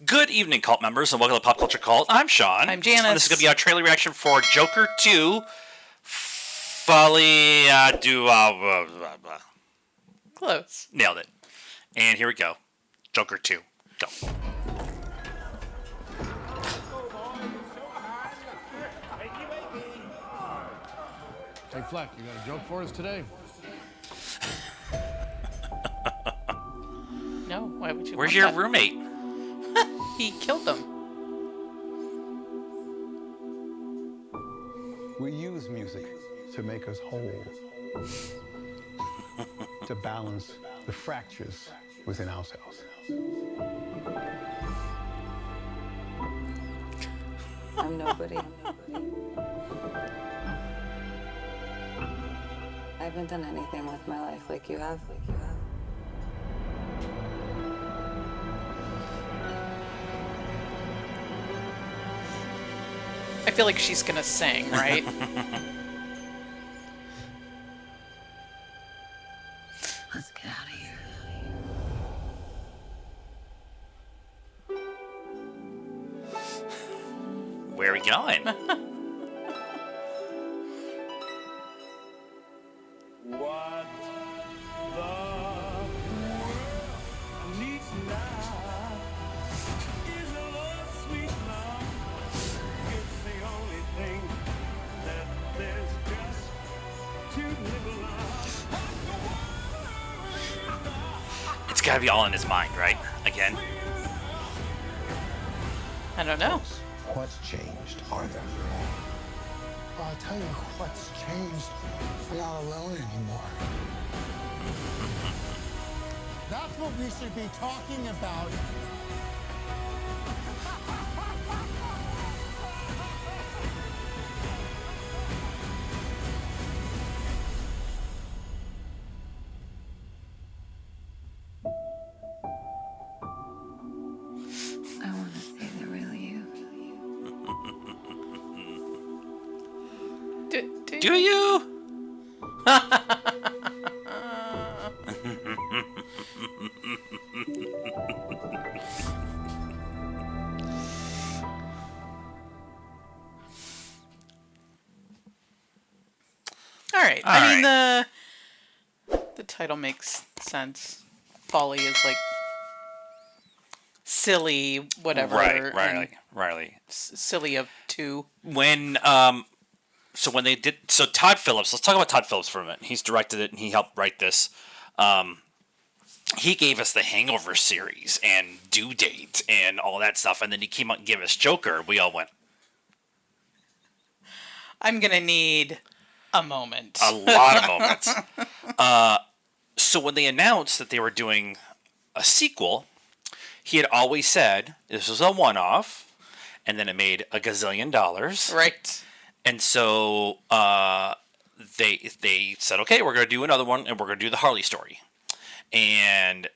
Good evening, cult members, and welcome to Pop Culture Cult. I'm Sean. I'm Janice. And this is going to be our trailer reaction for Joker 2, Folie, Close. Nailed it. And here we go. Joker 2. Go. Hey, Fleck, you got a joke for us today? No, why would you Where's want your that? roommate? He killed them. We use music to make us whole, to balance the fractures within ourselves. I'm nobody. I haven't done anything with my life like you have. I feel like she's gonna sing, right? Let's get out of here. Where are we going? What the world needs now is a love, sweet love. It's the only thing that there's just to live alive. It's got to be all in his mind, right? Again. I don't know. What's changed, Arthur? I'll tell you what's changed. I'm not alone anymore. That's what we should be talking about. I want to see the real you. Do you? All right. I mean, the title makes sense. Folie is like silly, whatever. Right. Silly of two. When so when they did, so Todd Phillips, let's talk about Todd Phillips for a minute. He's directed it and he helped write this. He gave us the Hangover series and Due Date and all that stuff, and then he came out and gave us Joker. We all went, I'm gonna need a moment. a lot of moments. So when they announced that they were doing a sequel, he had always said this was a one-off, and then it made a gazillion dollars. Right. And so they said, okay, we're going to do another one, and we're going to do the Harley story. And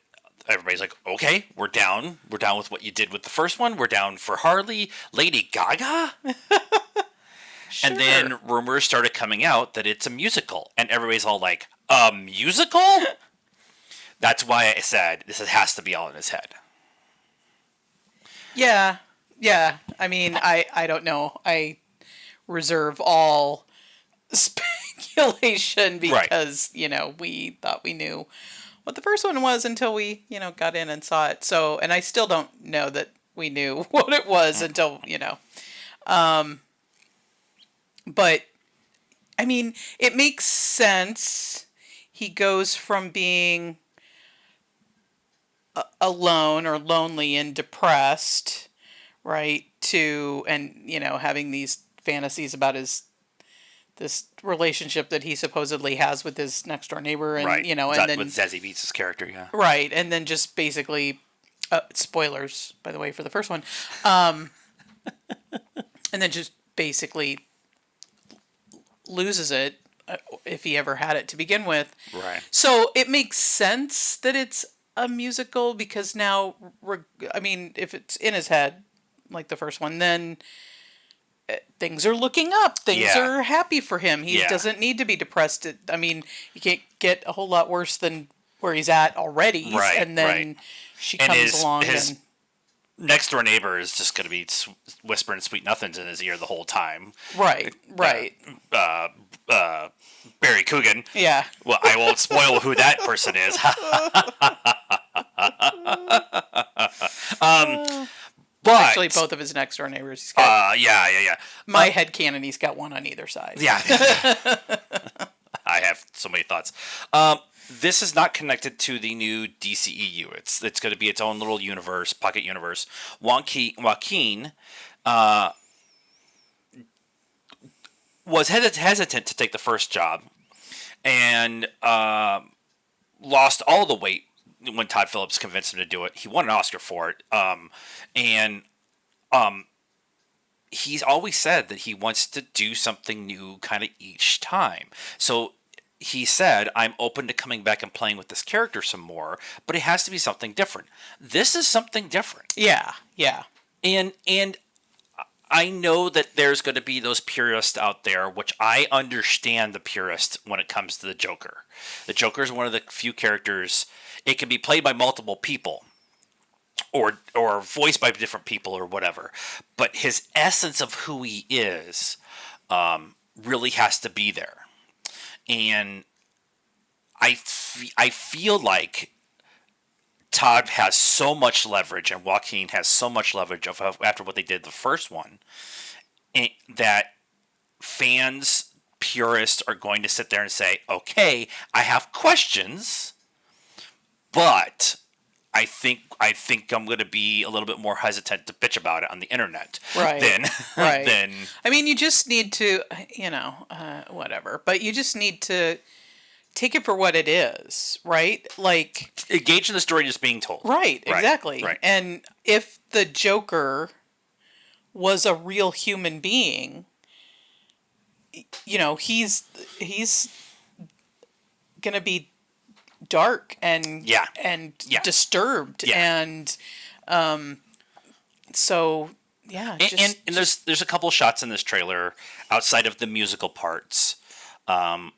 everybody's like, okay, we're down. We're down with what you did with the first one. We're down for Harley. Lady Gaga? Sure. And then rumors started coming out that it's a musical. And everybody's all like, a musical? That's why I said this has to be all in his head. Yeah. I mean, I don't know. I reserve all speculation because, we thought we knew what the first one was until we, got in and saw it. So, and I still don't know that we knew what it was until, but I mean, it makes sense. He goes from being alone or lonely and depressed, right, to having these fantasies about this relationship that he supposedly has with his next door neighbor, and Right. and then with Zazie Beetz' character, yeah. right, and then just basically spoilers, by the way, for the first one, and then just basically loses it if he ever had it to begin with. Right. So it makes sense that it's a musical because now, I mean, if it's in his head, like the first one, then things are looking up. Things are happy for him. He doesn't need to be depressed. I mean, he can't get a whole lot worse than where he's at already. Right, And then right. she And comes along and next door neighbor is just going to be whispering sweet nothings in his ear the whole time. Right. Barry Coogan. Yeah. Well, I won't spoil who that person is. But Actually, both of his next door neighbors. He's got yeah. my headcanon, he's got one on either side. Yeah. I have so many thoughts. This is not connected to the new DCEU. It's going to be its own little universe, pocket universe. Joaquin was hesitant to take the first job and lost all the weight when Todd Phillips convinced him to do it. He won an Oscar for it. And he's always said that he wants to do something new kind of each time. So he said, I'm open to coming back and playing with this character some more, but it has to be something different. This is something different. Yeah. And I know that there's going to be those purists out there, which I understand the purist when it comes to the Joker. The Joker is one of the few characters. It can be played by multiple people or voiced by different people or whatever. But his essence of who he is really has to be there. And I feel like Todd has so much leverage and Joaquin has so much leverage after what they did the first one, that fans, purists are going to sit there and say, okay, I have questions, but I think I'm going to be a little bit more hesitant to bitch about it on the internet. Right. Right. I mean, you just need to, whatever. But you just need to take it for what it is, right? Like, engage in the story just being told. Right, exactly. Right. And if the Joker was a real human being, he's going to be dark and disturbed. Yeah. And so, yeah. And there's a couple shots in this trailer outside of the musical parts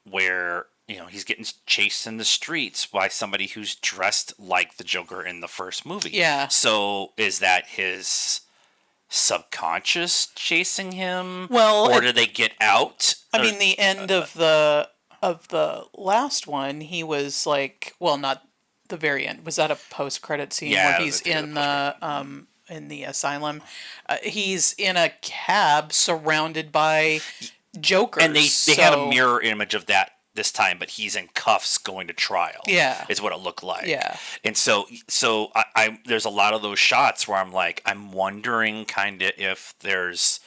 where he's getting chased in the streets by somebody who's dressed like the Joker in the first movie. Yeah. So is that his subconscious chasing him? Well, or did they get out? I mean, the end of the last one, he was like, well, not the very end. Was that a post-credit scene where he's in the asylum? He's in a cab surrounded by Jokers. And they had a mirror image of that this time, but he's in cuffs going to trial. Yeah, is what it looked like. Yeah, and so I there's a lot of those shots where I'm wondering kind of if there's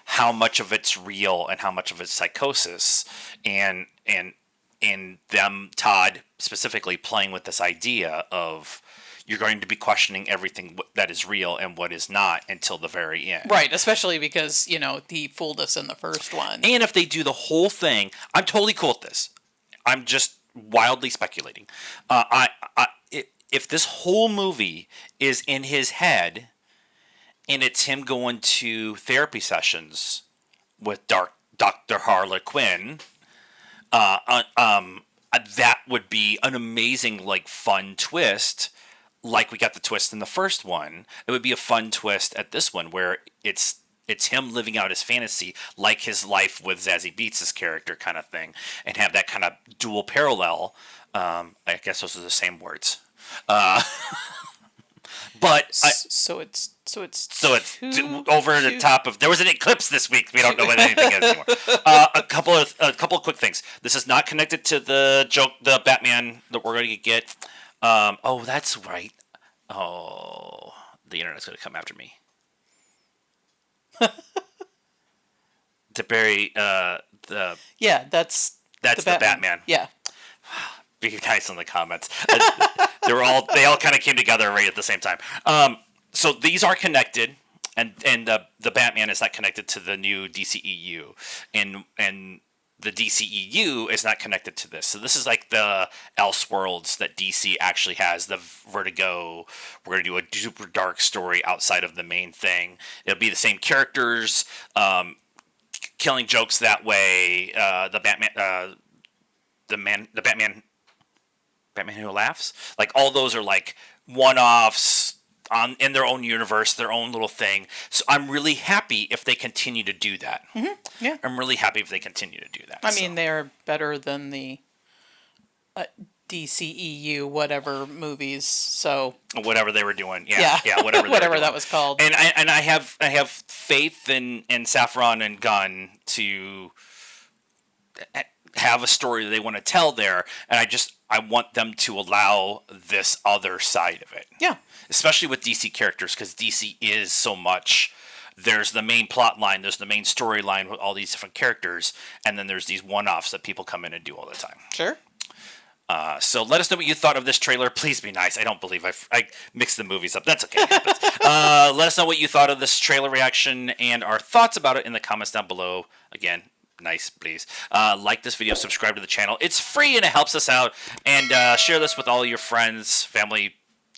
how much of it's real and how much of it's psychosis, and them, Todd specifically, playing with this idea of you're going to be questioning everything that is real and what is not until the very end. Right, especially because, he fooled us in the first one. And if they do the whole thing, I'm totally cool with this. I'm just wildly speculating. If this whole movie is in his head and it's him going to therapy sessions with Dr. Harlequin, that would be an amazing, fun twist. Like we got the twist in the first one, it would be a fun twist at this one where it's him living out his fantasy, like his life with Zazie Beetz' character kind of thing, and have that kind of dual parallel. I guess those are the same words. But so it's over the top of. There was an eclipse this week. We don't know what anything is anymore. A couple of quick things. This is not connected to the Batman that we're going to get. Oh, that's right. Oh, the internet's going to come after me. To bury the. Yeah, that's the Batman. Yeah. Be nice in the comments. They all kind of came together right at the same time. So these are connected, and the Batman is not connected to the new DCEU, and the DCEU is not connected to this. So this is like the Elseworlds that DC actually has, the Vertigo. We're going to do a super dark story outside of the main thing. It'll be the same characters, killing jokes that way. The Batman Who Laughs. Like all those are like one-offs, in their own universe, their own little thing. So I'm really happy if they continue to do that. Yeah. I'm really happy if they continue to do that. I mean, they're better than the DCEU whatever movies. So whatever they were doing, yeah, whatever whatever that was called. And I have faith in Saffron and Gunn to have a story that they want to tell there, and I want them to allow this other side of it. Yeah. Especially with DC characters, because DC is so much. There's the main plot line, there's the main storyline with all these different characters, and then there's these one-offs that people come in and do all the time. Sure. So let us know what you thought of this trailer. Please be nice. I don't believe I mixed the movies up. That's okay. Let us know what you thought of this trailer reaction and our thoughts about it in the comments down below. Again, nice, please. Like this video, subscribe to the channel. It's free and it helps us out. And share this with all your friends, family,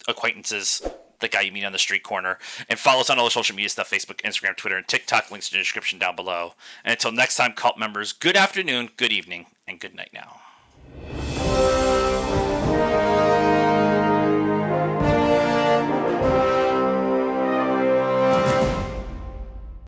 acquaintances, the guy you meet on the street corner. And follow us on all the social media stuff, Facebook, Instagram, Twitter, and TikTok. Links in the description down below. And until next time, cult members, good afternoon, good evening, and good night now.